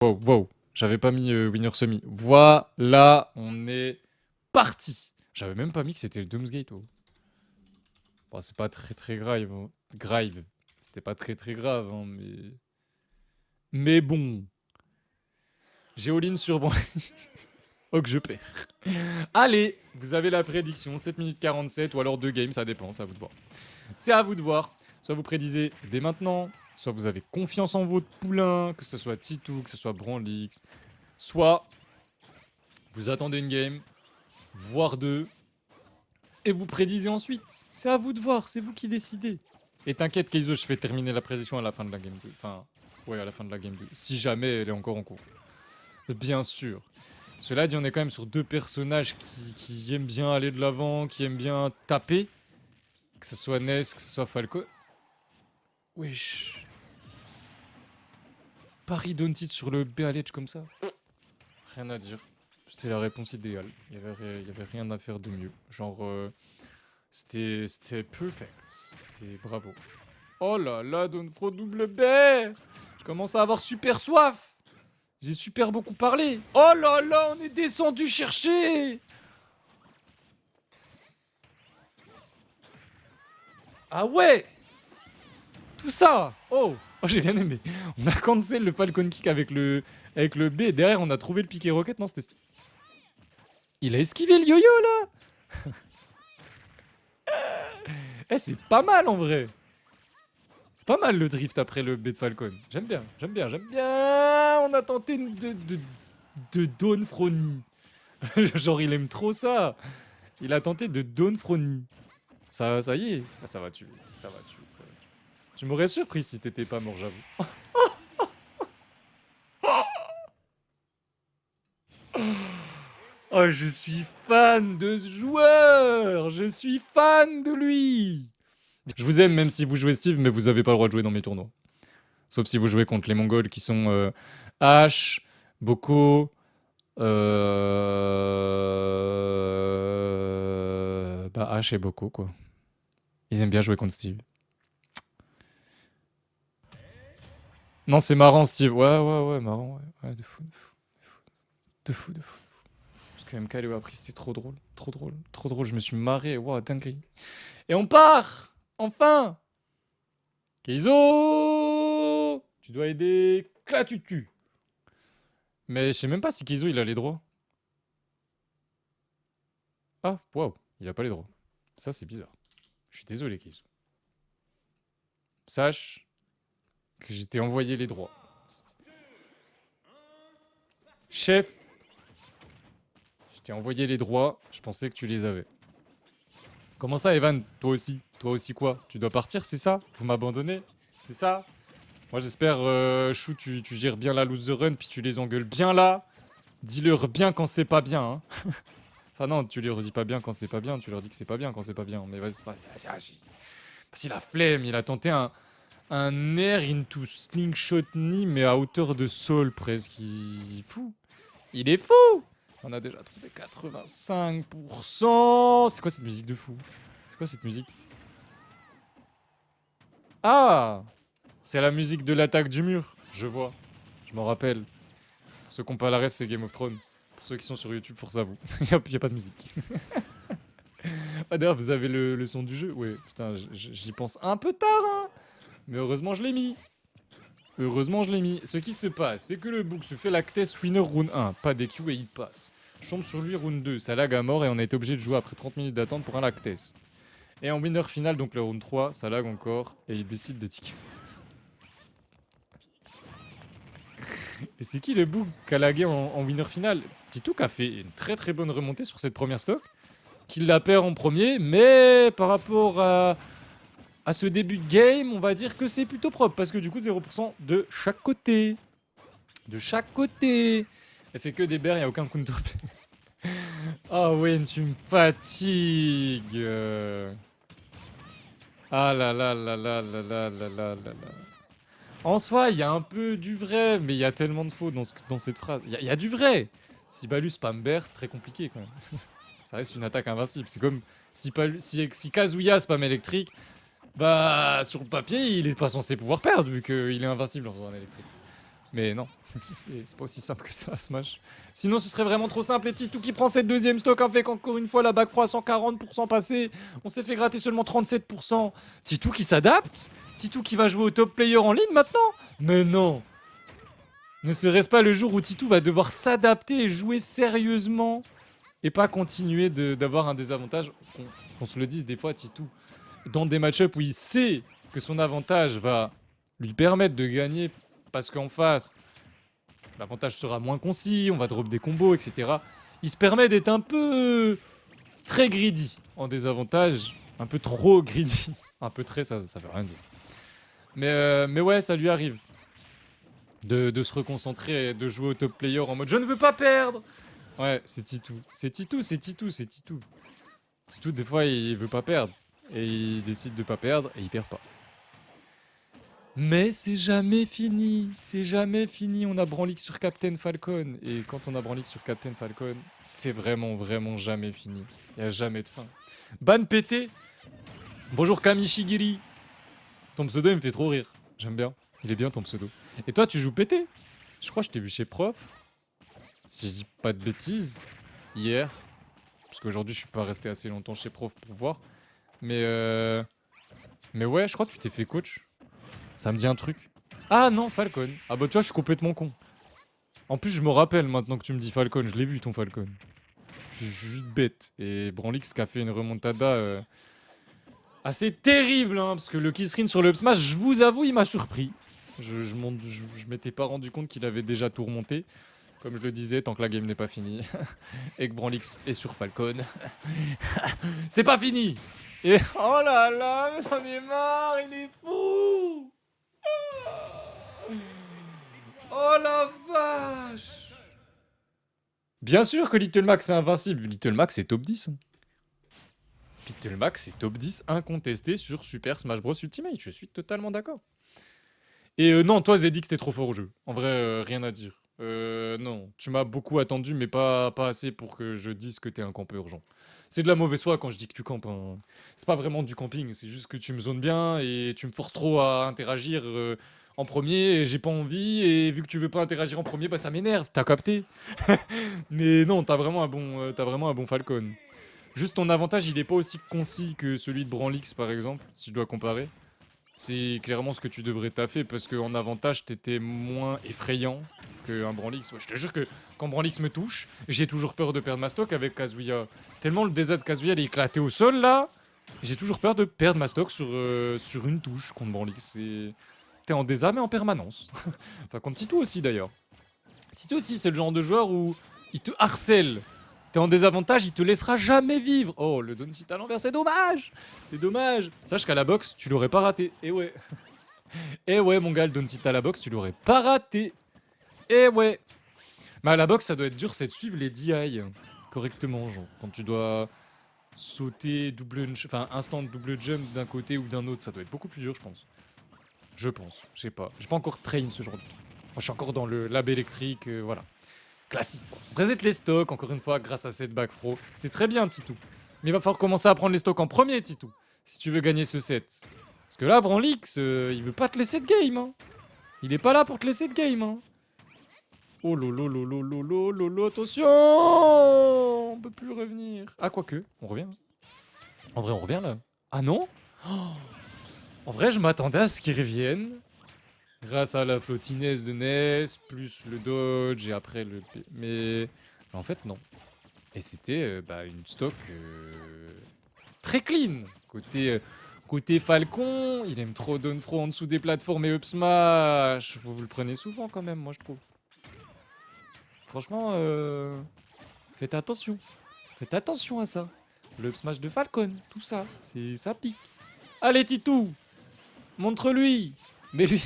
Wow, wow. J'avais pas mis Winner Semi. Voilà, on est parti. J'avais même pas mis que c'était le Doomsgate. Oh. Bon, c'est pas très grave. Hein. Grave. C'était pas très grave, hein, mais... Mais bon. J'ai all-in sur bon. Oh, que je perds. Allez, vous avez la prédiction. 7 minutes 47 ou alors 2 games, ça dépend, c'est à vous de voir. C'est à vous de voir. Soit vous prédisez dès maintenant, soit vous avez confiance en votre poulain, que ce soit Titou, que ce soit Branlix, soit vous attendez une game, voire deux, et vous prédisez ensuite. C'est à vous de voir, c'est vous qui décidez. Et t'inquiète, Keizo, je fais terminer la prédiction à la fin de la game 2. Enfin, ouais, à la fin de la game 2. Si jamais elle est encore en cours. Bien sûr. Cela dit, on est quand même sur deux personnages qui aiment bien aller de l'avant, qui aiment bien taper. Que ce soit Ness, que ce soit Falco. Wesh. Paris Don't It sur le B-Alledge comme ça. Rien à dire. C'était la réponse idéale. Il y avait rien à faire de mieux. Genre, c'était perfect. C'était bravo. Oh là là, Donfro double bear. Je commence à avoir super soif. J'ai super beaucoup parlé. Oh là là, on est descendu chercher. Ah ouais. Tout ça. Oh. Oh, j'ai bien aimé. On a cancel le Falcon Kick avec le B. Derrière, on a trouvé le piqué rocket. Non, c'était... Il a esquivé le yo-yo, là. Eh, c'est pas mal, en vrai. C'est pas mal, le drift, après le B de Falcon. J'aime bien, j'aime bien, j'aime bien. On a tenté de Dawn Frony. Genre, il aime trop ça. Il a tenté de Dawn Frony. Ça y est. Ah, ça va tuer. Ça va tuer. Ça va tuer. Tu m'aurais surpris si t'étais pas mort, j'avoue. Oh, je suis fan de ce joueur. Je suis fan de lui. Je vous aime même si vous jouez Steve, mais vous avez pas le droit de jouer dans mes tournois. Sauf si vous jouez contre les Mongols qui sont H, Boko, bah H et Boko quoi. Ils aiment bien jouer contre Steve. Non, c'est marrant Steve. Ouais, marrant. Ouais, de fou. Parce que MK Léo a pris, c'était trop drôle. Trop drôle. Je me suis marré. Wow, dinguerie. Et on part. Enfin. Keizo, tu dois aider Clatutu. Mais je sais même pas si Keizo il a les droits. Ah, waouh, il a pas les droits. Ça, c'est bizarre. Je suis désolé, Keizo. Sache que je t'ai envoyé les droits. Chef, je t'ai envoyé les droits. Je pensais que tu les avais. Comment ça, Evan? Toi aussi? Toi aussi quoi? Tu dois partir, c'est ça? Vous m'abandonnez? C'est ça? Moi, j'espère, Chou, tu gères bien la lose the run, puis tu les engueules bien là. Dis-leur bien quand c'est pas bien, hein. Enfin non, tu leur dis pas bien quand c'est pas bien, tu leur dis que c'est pas bien quand c'est pas bien. Mais vas-y, vas-y. Parce qu'il a flemme, il a tenté un air into slingshot knee, mais à hauteur de sol presque. Il est fou. Il est fou. On a déjà trouvé 85%. C'est quoi cette musique de fou? C'est quoi cette musique? Ah, c'est la musique de l'attaque du mur. Je vois. Je m'en rappelle. Pour ceux qui n'ont pas la ref, c'est Game of Thrones. Pour ceux qui sont sur YouTube, force à vous. Il n'y a pas de musique. Ah, d'ailleurs, vous avez le son du jeu? Ouais, putain, j'y pense un peu tard, hein. Mais heureusement, je l'ai mis. Heureusement, je l'ai mis. Ce qui se passe, c'est que le book se fait l'actess winner round 1. Pas DQ et il passe. Je tombe sur lui round 2. Ça lag à mort et on a été obligé de jouer après 30 minutes d'attente pour un lactess. Et en winner final, donc le round 3, ça lag encore et il décide de tick. Et c'est qui le book qui a lagué en winner final? Titouk a fait une très bonne remontée sur cette première stock. Qu'il la perd en premier, mais par rapport à ce début de game, on va dire que c'est plutôt propre. Parce que du coup, 0% de chaque côté. De chaque côté. Elle fait que des bears, il n'y a aucun counterplay. Ah ouais, tu me fatigues. Ah là là là là là là là là là là. En soi, il y a un peu du vrai, mais il y a tellement de faux dans cette phrase. Il y a du vrai. Si Balus spam bear, c'est très compliqué quand même. Ça reste une attaque invincible. C'est comme si Kazuya spam électrique, bah sur le papier, il est pas censé pouvoir perdre vu qu'il est invincible en faisant un électrique. Mais non, c'est pas aussi simple que ça, Smash. Sinon, ce serait vraiment trop simple. Et Titou qui prend cette deuxième stock avec encore une fois la back froid à 140% passée. On s'est fait gratter seulement 37%. Titou qui s'adapte. Titou qui va jouer au top player en ligne maintenant. Mais non. Ne serait-ce pas le jour où Titou va devoir s'adapter et jouer sérieusement et pas continuer d'avoir un désavantage. Qu'on se le dise des fois, Titou, dans des match-ups où il sait que son avantage va lui permettre de gagner parce qu'en face, l'avantage sera moins concis, on va drop des combos, etc. Il se permet d'être un peu très greedy en désavantage, un peu trop greedy. Un peu très, ça veut rien dire. Mais ouais, ça lui arrive de se reconcentrer et de jouer au top player en mode je ne veux pas perdre. Ouais, c'est Titou. C'est Titou, c'est Titou, c'est Titou. Titou, des fois, il veut pas perdre. Et il décide de pas perdre et il perd pas. Mais c'est jamais fini, c'est jamais fini. On a Branlick sur Captain Falcon. Et quand on a Branlick sur Captain Falcon, c'est vraiment, vraiment jamais fini. Il n'y a jamais de fin. Ban pété. Bonjour Kamishigiri. Ton pseudo, il me fait trop rire. J'aime bien. Il est bien ton pseudo. Et toi, tu joues pété? Je crois que je t'ai vu chez Prof. Si je dis pas de bêtises. Hier. Parce qu'aujourd'hui, je suis pas resté assez longtemps chez Prof pour voir. Mais ouais, je crois que tu t'es fait coach. Ça me dit un truc. Ah non, Falcon. Ah bah tu vois, je suis complètement con. En plus, je me rappelle maintenant que tu me dis Falcon. Je l'ai vu ton Falcon. Je suis juste bête. Et Branlix qui a fait une remontada assez terrible. Hein, parce que le Kisrin sur le Smash, je vous avoue, il m'a surpris. Je m'étais pas rendu compte qu'il avait déjà tout remonté. Comme je le disais, tant que la game n'est pas finie. Et que Branlix est sur Falcon. C'est pas fini. Et oh là là, mais j'en ai marre, il est fou. Oh la vache! Bien sûr que Little Max est invincible. Little Max est top 10. Hein. Little Max est top 10 incontesté sur Super Smash Bros Ultimate. Je suis totalement d'accord. Et non, toi Zedix, t'es trop fort au jeu. En vrai, rien à dire. Non, tu m'as beaucoup attendu, mais pas assez pour que je dise que t'es un campeur urgent. C'est de la mauvaise foi quand je dis que tu campes. Hein. C'est pas vraiment du camping, c'est juste que tu me zones bien et tu me forces trop à interagir en premier et j'ai pas envie. Et vu que tu veux pas interagir en premier, bah ça m'énerve, t'as capté. Mais non, t'as vraiment un bon Falcon. Juste ton avantage, il est pas aussi concis que celui de Branlix par exemple, si je dois comparer. C'est clairement ce que tu devrais taffer parce qu'en avantage, t'étais moins effrayant qu'un Branlix. Ouais, je te jure que quand Branlix me touche, j'ai toujours peur de perdre ma stock avec Kazuya. Tellement le DZ de Kazuya il est éclaté au sol là, j'ai toujours peur de perdre ma stock sur une touche contre Branlix. T'es en désa mais en permanence. Enfin contre Titou aussi d'ailleurs. Titou aussi c'est le genre de joueur où il te harcèle. T'es en désavantage, il te laissera jamais vivre. Oh, le Don Sita à l'envers, c'est dommage. C'est dommage. Sache qu'à la boxe, tu l'aurais pas raté. Eh ouais. Eh ouais, mon gars, le Don Sita à la boxe, tu l'aurais pas raté. Eh ouais. Mais à la boxe, ça doit être dur, c'est de suivre les DI correctement, genre. Quand tu dois sauter, enfin, instant double jump d'un côté ou d'un autre, ça doit être beaucoup plus dur, je pense. Je pense, je sais pas. J'ai pas encore train ce genre de truc. Moi, je suis encore dans le lab électrique, voilà. Classique. On reset les stocks, encore une fois, grâce à cette back pro. C'est très bien, Titou. Mais il va falloir commencer à prendre les stocks en premier, Titou. Si tu veux gagner ce set. Parce que là, Branlix, il veut pas te laisser de game. Hein. Il est pas là pour te laisser de game. Hein. Oh lolo lolo lolo lolo, attention. On peut plus revenir. Ah, quoique, on revient. En vrai, on revient là. Ah non oh. En vrai, je m'attendais à ce qu'ils reviennent. Grâce à la flottinaise de Ness, plus le dodge et après le... Mais en fait, non. Et c'était une stock très clean. Côté Falcon, il aime trop Downfro en dessous des plateformes et up smash. Vous le prenez souvent quand même, moi je trouve. Franchement, faites attention. Faites attention à ça. Le up smash de Falcon, tout ça, ça pique. Allez Titou, montre-lui. Mais lui...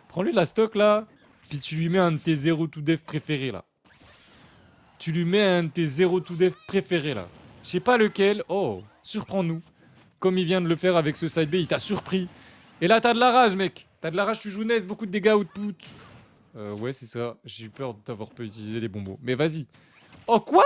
Prends-lui la stock là, puis tu lui mets un de tes 0 to dev préférés là. Tu lui mets un de tes 0 to dev préférés là. Je sais pas lequel. Oh, surprends-nous. Comme il vient de le faire avec ce side B, il t'a surpris. Et là, t'as de la rage, mec. T'as de la rage, tu joues Ness, beaucoup de dégâts output. Ouais, c'est ça. J'ai eu peur d'avoir pas utilisé les bonbons. Mais vas-y. Oh, quoi?